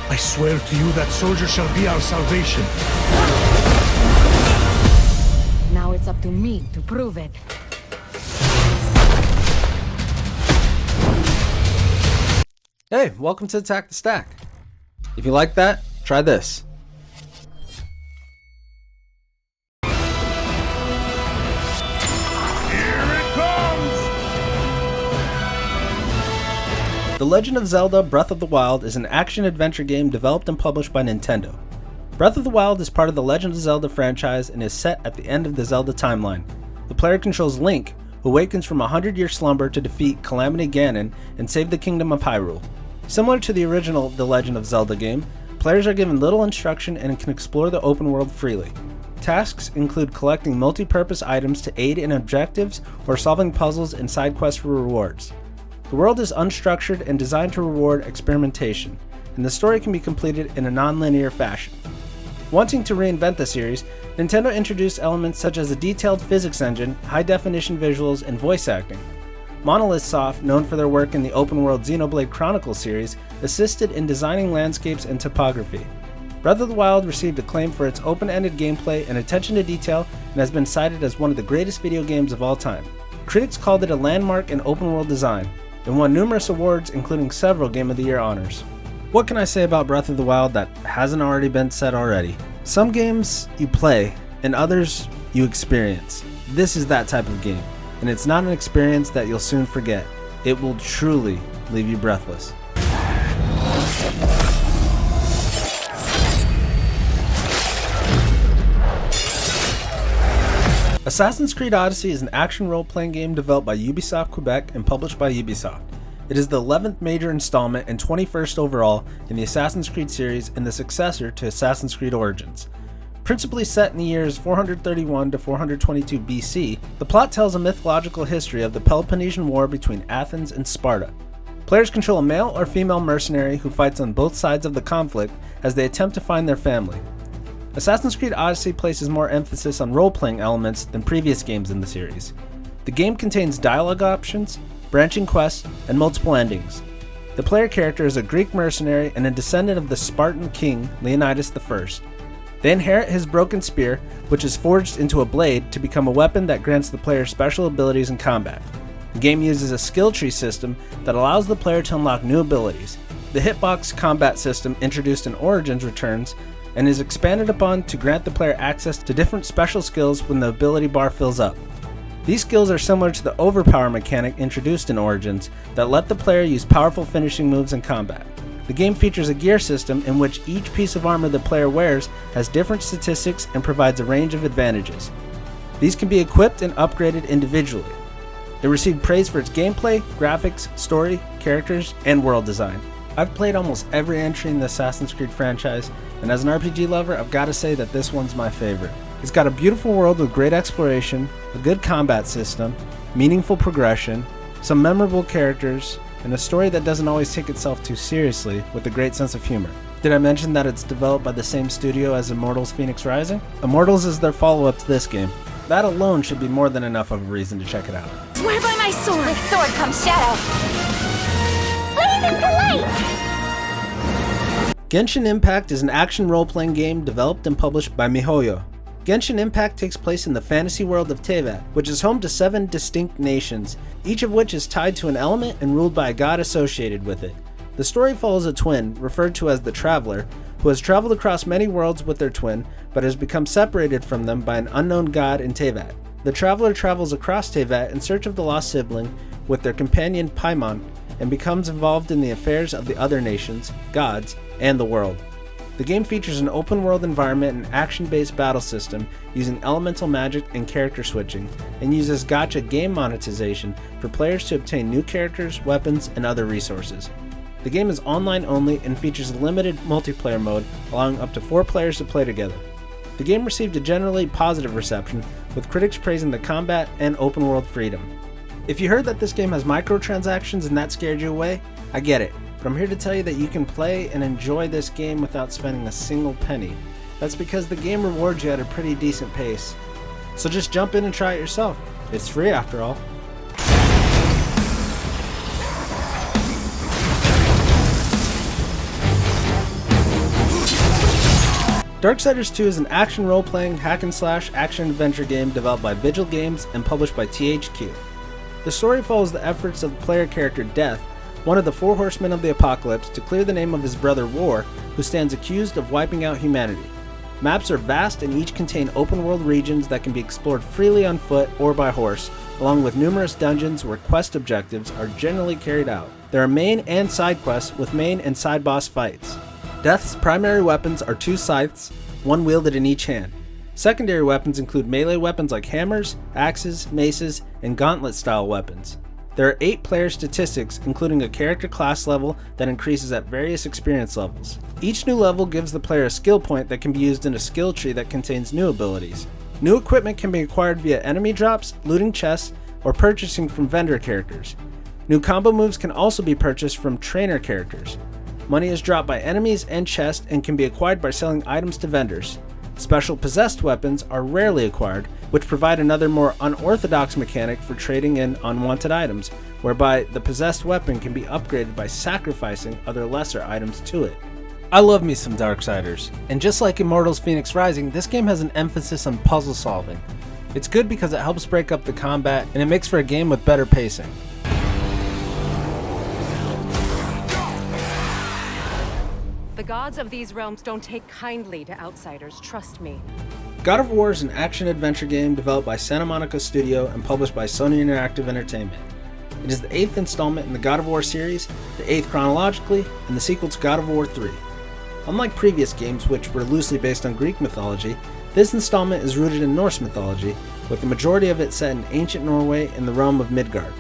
I swear to you that soldier shall be our salvation. Now it's up to me to prove it. Hey, welcome to Attack the Stack. If you like that, try this. The Legend of Zelda Breath of the Wild is an action-adventure game developed and published by Nintendo. Breath of the Wild is part of the Legend of Zelda franchise and is set at the end of the Zelda timeline. The player controls Link, who awakens from a 100-year slumber to defeat Calamity Ganon and save the Kingdom of Hyrule. Similar to the original The Legend of Zelda game, players are given little instruction and can explore the open world freely. Tasks include collecting multi-purpose items to aid in objectives or solving puzzles and side quests for rewards. The world is unstructured and designed to reward experimentation, and the story can be completed in a non-linear fashion. Wanting to reinvent the series, Nintendo introduced elements such as a detailed physics engine, high-definition visuals, and voice acting. Monolith Soft, known for their work in the open-world Xenoblade Chronicles series, assisted in designing landscapes and topography. Breath of the Wild received acclaim for its open-ended gameplay and attention to detail and has been cited as one of the greatest video games of all time. Critics called it a landmark in open-world design, and won numerous awards including several Game of the Year honors. What can I say about Breath of the Wild that hasn't already been said already? Some games you play, and others you experience. This is that type of game, and it's not an experience that you'll soon forget. It will truly leave you breathless. Assassin's Creed Odyssey is an action role-playing game developed by Ubisoft Quebec and published by Ubisoft. It is the 11th major installment and 21st overall in the Assassin's Creed series and the successor to Assassin's Creed Origins. Principally set in the years 431 to 422 BC, the plot tells a mythological history of the Peloponnesian War between Athens and Sparta. Players control a male or female mercenary who fights on both sides of the conflict as they attempt to find their family. Assassin's Creed Odyssey places more emphasis on role-playing elements than previous games in the series. The game contains dialogue options, branching quests, and multiple endings. The player character is a Greek mercenary and a descendant of the Spartan king Leonidas I. They inherit his broken spear, which is forged into a blade to become a weapon that grants the player special abilities in combat. The game uses a skill tree system that allows the player to unlock new abilities. The hitbox combat system introduced in Origins returns and is expanded upon to grant the player access to different special skills when the ability bar fills up. These skills are similar to the overpower mechanic introduced in Origins that let the player use powerful finishing moves in combat. The game features a gear system in which each piece of armor the player wears has different statistics and provides a range of advantages. These can be equipped and upgraded individually. It received praise for its gameplay, graphics, story, characters, and world design. I've played almost every entry in the Assassin's Creed franchise, and as an RPG lover, I've got to say that this one's my favorite. It's got a beautiful world with great exploration, a good combat system, meaningful progression, some memorable characters, and a story that doesn't always take itself too seriously with a great sense of humor. Did I mention that it's developed by the same studio as Immortals Fenyx Rising? Immortals is their follow-up to this game. That alone should be more than enough of a reason to check it out. Swear by my sword! With sword comes shadow! Blaze into light! Genshin Impact is an action role-playing game developed and published by MiHoYo. Genshin Impact takes place in the fantasy world of Teyvat, which is home to 7 distinct nations, each of which is tied to an element and ruled by a god associated with it. The story follows a twin, referred to as the Traveler, who has traveled across many worlds with their twin, but has become separated from them by an unknown god in Teyvat. The Traveler travels across Teyvat in search of the lost sibling with their companion Paimon, and becomes involved in the affairs of the other nations, gods, and the world. The game features an open-world environment and action-based battle system using elemental magic and character switching, and uses gacha game monetization for players to obtain new characters, weapons, and other resources. The game is online only and features a limited multiplayer mode, allowing up to 4 players to play together. The game received a generally positive reception, with critics praising the combat and open-world freedom. If you heard that this game has microtransactions and that scared you away, I get it. But I'm here to tell you that you can play and enjoy this game without spending a single penny. That's because the game rewards you at a pretty decent pace. So just jump in and try it yourself. It's free after all. Darksiders II is an action role-playing hack-and-slash action-adventure game developed by Vigil Games and published by THQ. The story follows the efforts of the player character Death, one of the four horsemen of the apocalypse, to clear the name of his brother War, who stands accused of wiping out humanity. Maps are vast and each contain open-world regions that can be explored freely on foot or by horse, along with numerous dungeons where quest objectives are generally carried out. There are main and side quests with main and side boss fights. Death's primary weapons are two scythes, one wielded in each hand. Secondary weapons include melee weapons like hammers, axes, maces, and gauntlet-style weapons. There are 8 player statistics, including a character class level that increases at various experience levels. Each new level gives the player a skill point that can be used in a skill tree that contains new abilities. New equipment can be acquired via enemy drops, looting chests, or purchasing from vendor characters. New combo moves can also be purchased from trainer characters. Money is dropped by enemies and chests and can be acquired by selling items to vendors. Special possessed weapons are rarely acquired, which provide another more unorthodox mechanic for trading in unwanted items, whereby the possessed weapon can be upgraded by sacrificing other lesser items to it. I love me some Darksiders, and just like Immortals Fenyx Rising, this game has an emphasis on puzzle solving. It's good because it helps break up the combat, and it makes for a game with better pacing. The gods of these realms don't take kindly to outsiders, trust me. God of War is an action-adventure game developed by Santa Monica Studio and published by Sony Interactive Entertainment. It is the 8th installment in the God of War series, the 8th chronologically, and the sequel to God of War 3. Unlike previous games, which were loosely based on Greek mythology, this installment is rooted in Norse mythology, with the majority of it set in ancient Norway in the realm of Midgard.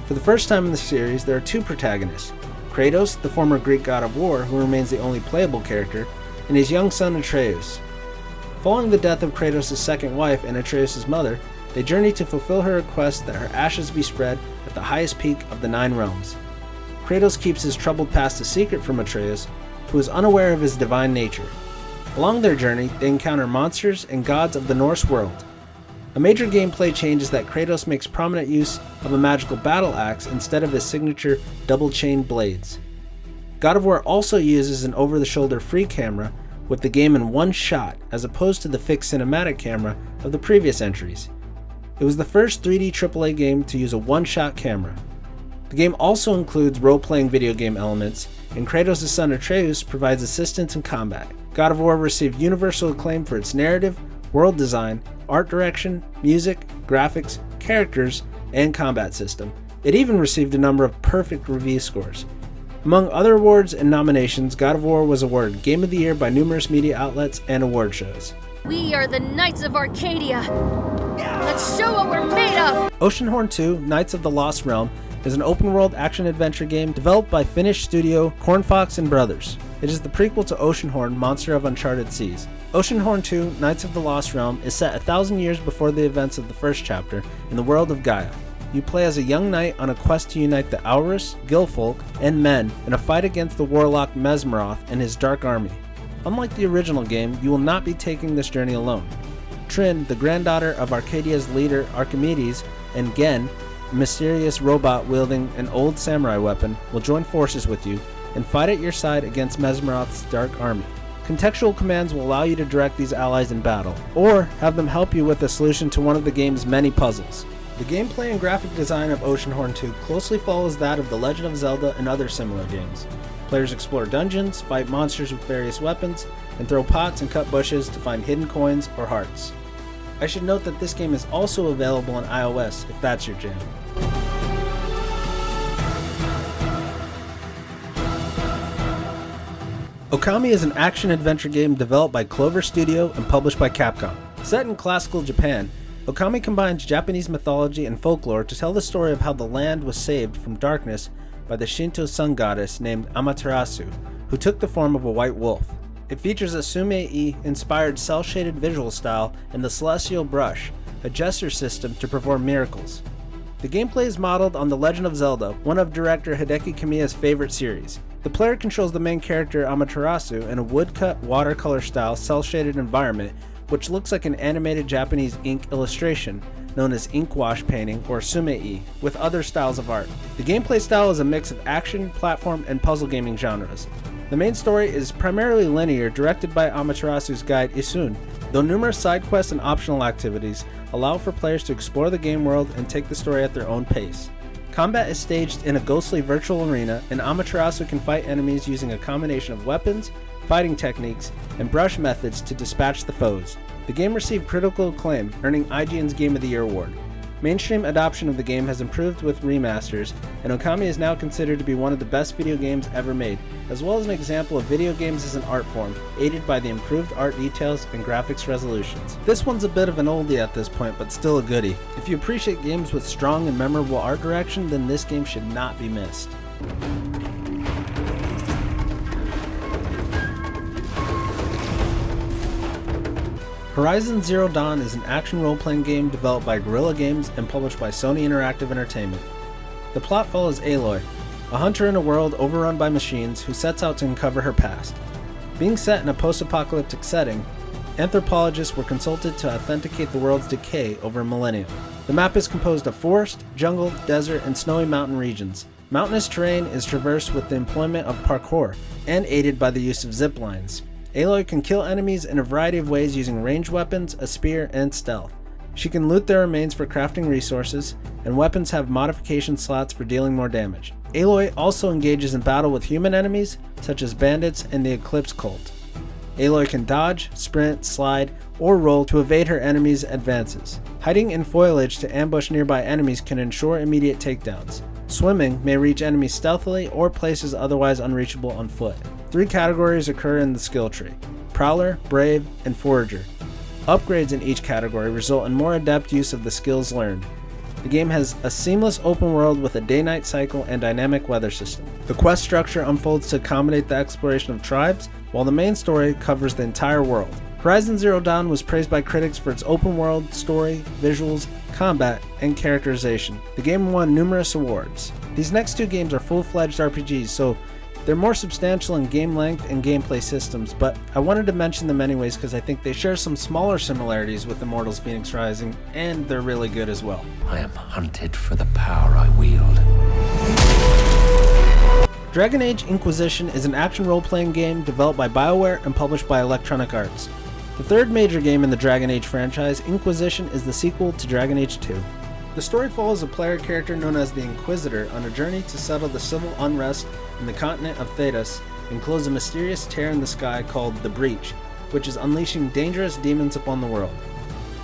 For the first time in the series, there are 2 protagonists: Kratos, the former Greek god of war, who remains the only playable character, and his young son Atreus. Following the death of Kratos' second wife and Atreus' mother, they journey to fulfill her request that her ashes be spread at the highest peak of the 9 realms. Kratos keeps his troubled past a secret from Atreus, who is unaware of his divine nature. Along their journey, they encounter monsters and gods of the Norse world. A major gameplay change is that Kratos makes prominent use of a magical battle axe instead of his signature double-chained blades. God of War also uses an over-the-shoulder free camera with the game in one shot, as opposed to the fixed cinematic camera of the previous entries. It was the first 3D AAA game to use a one-shot camera. The game also includes role-playing video game elements, and Kratos' son Atreus provides assistance in combat. God of War received universal acclaim for its narrative, world design, art direction, music, graphics, characters, and combat system. It even received a number of perfect review scores. Among other awards and nominations, God of War was awarded Game of the Year by numerous media outlets and award shows. We are the Knights of Arcadia. Let's show what we're made of! Oceanhorn 2: Knights of the Lost Realm is an open-world action-adventure game developed by Finnish studio Cornfox and Brothers. It is the prequel to Oceanhorn: Monster of Uncharted Seas. Oceanhorn 2: Knights of the Lost Realm is set 1,000 years before the events of the first chapter in the world of Gaia. You play as a young knight on a quest to unite the Aurus, Gilfolk, and men in a fight against the warlock Mesmeroth and his dark army. Unlike the original game, you will not be taking this journey alone. Trin, the granddaughter of Arcadia's leader Archimedes, and Gen, a mysterious robot wielding an old samurai weapon, will join forces with you and fight at your side against Mesmeroth's dark army. Contextual commands will allow you to direct these allies in battle, or have them help you with a solution to one of the game's many puzzles. The gameplay and graphic design of Oceanhorn 2 closely follows that of The Legend of Zelda and other similar games. Players explore dungeons, fight monsters with various weapons, and throw pots and cut bushes to find hidden coins or hearts. I should note that this game is also available on iOS if that's your jam. Okami is an action-adventure game developed by Clover Studio and published by Capcom. Set in classical Japan, Okami combines Japanese mythology and folklore to tell the story of how the land was saved from darkness by the Shinto sun goddess named Amaterasu, who took the form of a white wolf. It features a Sume-inspired cel-shaded visual style and the Celestial Brush, a gesture system to perform miracles. The gameplay is modeled on The Legend of Zelda, one of director Hideki Kamiya's favorite series. The player controls the main character Amaterasu in a woodcut, watercolor-style, cel-shaded environment, which looks like an animated Japanese ink illustration, known as inkwash painting or sume-e, with other styles of art. The gameplay style is a mix of action, platform, and puzzle gaming genres. The main story is primarily linear, directed by Amaterasu's guide Isun, though numerous side quests and optional activities allow for players to explore the game world and take the story at their own pace. Combat is staged in a ghostly virtual arena, and Amaterasu can fight enemies using a combination of weapons, fighting techniques, and brush methods to dispatch the foes. The game received critical acclaim, earning IGN's Game of the Year award. Mainstream adoption of the game has improved with remasters, and Okami is now considered to be one of the best video games ever made, as well as an example of video games as an art form, aided by the improved art details and graphics resolutions. This one's a bit of an oldie at this point, but still a goodie. If you appreciate games with strong and memorable art direction, then this game should not be missed. Horizon Zero Dawn is an action role-playing game developed by Guerrilla Games and published by Sony Interactive Entertainment. The plot follows Aloy, a hunter in a world overrun by machines who sets out to uncover her past. Being set in a post-apocalyptic setting, anthropologists were consulted to authenticate the world's decay over a millennium. The map is composed of forest, jungle, desert, and snowy mountain regions. Mountainous terrain is traversed with the employment of parkour, and aided by the use of zip lines. Aloy can kill enemies in a variety of ways using ranged weapons, a spear, and stealth. She can loot their remains for crafting resources, and weapons have modification slots for dealing more damage. Aloy also engages in battle with human enemies, such as bandits and the Eclipse Cult. Aloy can dodge, sprint, slide, or roll to evade her enemies' advances. Hiding in foliage to ambush nearby enemies can ensure immediate takedowns. Swimming may reach enemies stealthily or places otherwise unreachable on foot. 3 categories occur in the skill tree: Prowler, Brave, and Forager. Upgrades in each category result in more adept use of the skills learned. The game has a seamless open world with a day-night cycle and dynamic weather system. The quest structure unfolds to accommodate the exploration of tribes, while the main story covers the entire world. Horizon Zero Dawn was praised by critics for its open world, story, visuals, combat, and characterization. The game won numerous awards. These next 2 games are full-fledged RPGs, so they're more substantial in game length and gameplay systems, but I wanted to mention them anyways because I think they share some smaller similarities with Immortals Fenyx Rising, and they're really good as well. I am hunted for the power I wield. Dragon Age Inquisition is an action role-playing game developed by BioWare and published by Electronic Arts. The 3rd major game in the Dragon Age franchise, Inquisition is the sequel to Dragon Age II. The story follows a player character known as the Inquisitor on a journey to settle the civil unrest in the continent of Thedas and close a mysterious tear in the sky called the Breach, which is unleashing dangerous demons upon the world.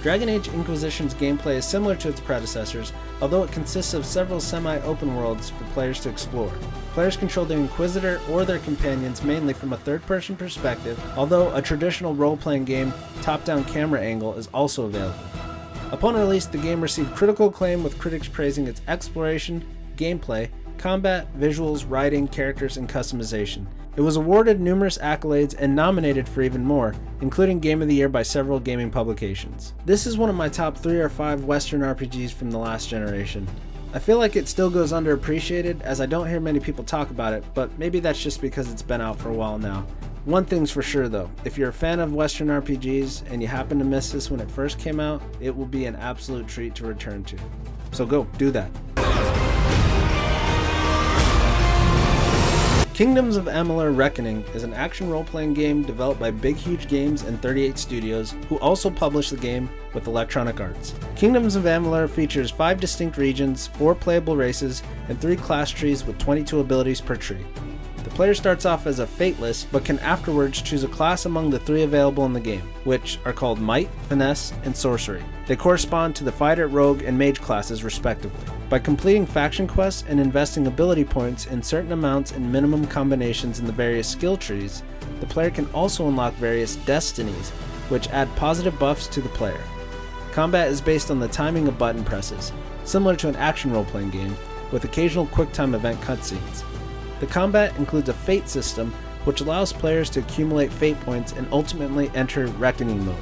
Dragon Age Inquisition's gameplay is similar to its predecessors, although it consists of several semi-open worlds for players to explore. Players control the Inquisitor or their companions mainly from a third-person perspective, although a traditional role-playing game top-down camera angle is also available. Upon release, the game received critical acclaim with critics praising its exploration, gameplay, combat, visuals, writing, characters, and customization. It was awarded numerous accolades and nominated for even more, including Game of the Year by several gaming publications. This is one of my top 3 or 5 Western RPGs from the last generation. I feel like it still goes underappreciated as I don't hear many people talk about it, but maybe that's just because it's been out for a while now. One thing's for sure though, if you're a fan of Western RPGs and you happen to miss this when it first came out, it will be an absolute treat to return to. So go, do that. Kingdoms of Amalur Reckoning is an action role-playing game developed by Big Huge Games and 38 Studios, who also publish the game with Electronic Arts. Kingdoms of Amalur features 5 distinct regions, 4 playable races, and 3 class trees with 22 abilities per tree. The player starts off as a Fateless, but can afterwards choose a class among the 3 available in the game, which are called Might, Finesse, and Sorcery. They correspond to the Fighter, Rogue, and Mage classes respectively. By completing faction quests and investing ability points in certain amounts and minimum combinations in the various skill trees, the player can also unlock various destinies, which add positive buffs to the player. Combat is based on the timing of button presses, similar to an action role-playing game, with occasional quick-time event cutscenes. The combat includes a fate system, which allows players to accumulate fate points and ultimately enter Reckoning mode,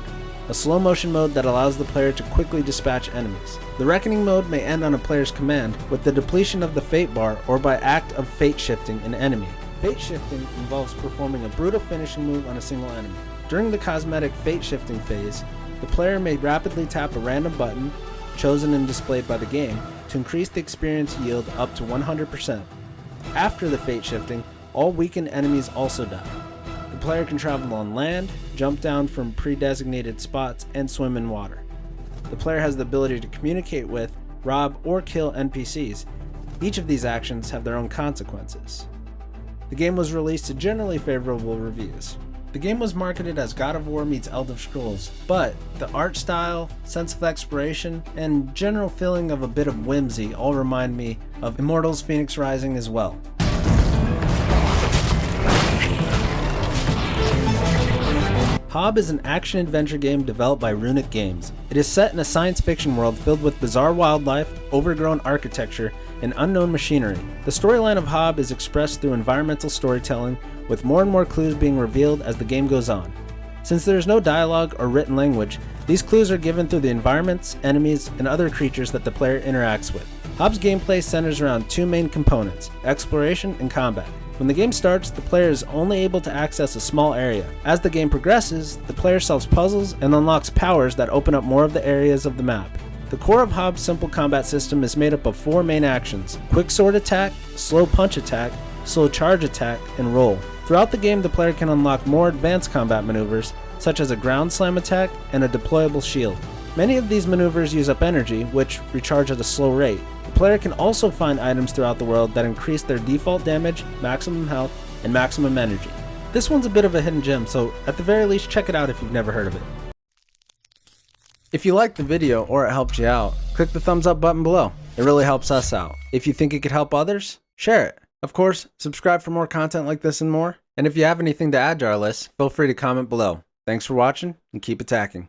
a slow-motion mode that allows the player to quickly dispatch enemies. The Reckoning mode may end on a player's command, with the depletion of the fate bar or by act of fate shifting an enemy. Fate shifting involves performing a brutal finishing move on a single enemy. During the cosmetic fate shifting phase, the player may rapidly tap a random button, chosen and displayed by the game, to increase the experience yield up to 100%. After the fate shifting, all weakened enemies also die. The player can travel on land, jump down from pre-designated spots, and swim in water. The player has the ability to communicate with, rob, or kill NPCs. Each of these actions have their own consequences. The game was released to generally favorable reviews. The game was marketed as God of War meets Elder Scrolls, but the art style, sense of exploration, and general feeling of a bit of whimsy all remind me of Immortals Fenyx Rising as well. Hobb is an action-adventure game developed by Runic Games. It is set in a science fiction world filled with bizarre wildlife, overgrown architecture, and unknown machinery. The storyline of Hobb is expressed through environmental storytelling, with more and more clues being revealed as the game goes on. Since there is no dialogue or written language, these clues are given through the environments, enemies, and other creatures that the player interacts with. Hobb's gameplay centers around two main components: exploration and combat. When the game starts, the player is only able to access a small area. As the game progresses, the player solves puzzles and unlocks powers that open up more of the areas of the map. The core of Hobb's simple combat system is made up of four main actions: quick sword attack, slow punch attack, slow charge attack, and roll. Throughout the game, the player can unlock more advanced combat maneuvers, such as a ground slam attack and a deployable shield. Many of these maneuvers use up energy, which recharge at a slow rate. The player can also find items throughout the world that increase their default damage, maximum health, and maximum energy. This one's a bit of a hidden gem, so at the very least check it out if you've never heard of it. If you liked the video or it helped you out, click the thumbs up button below. It really helps us out. If you think it could help others, share it. Of course, subscribe for more content like this and more. And if you have anything to add to our list, feel free to comment below. Thanks for watching, and keep attacking.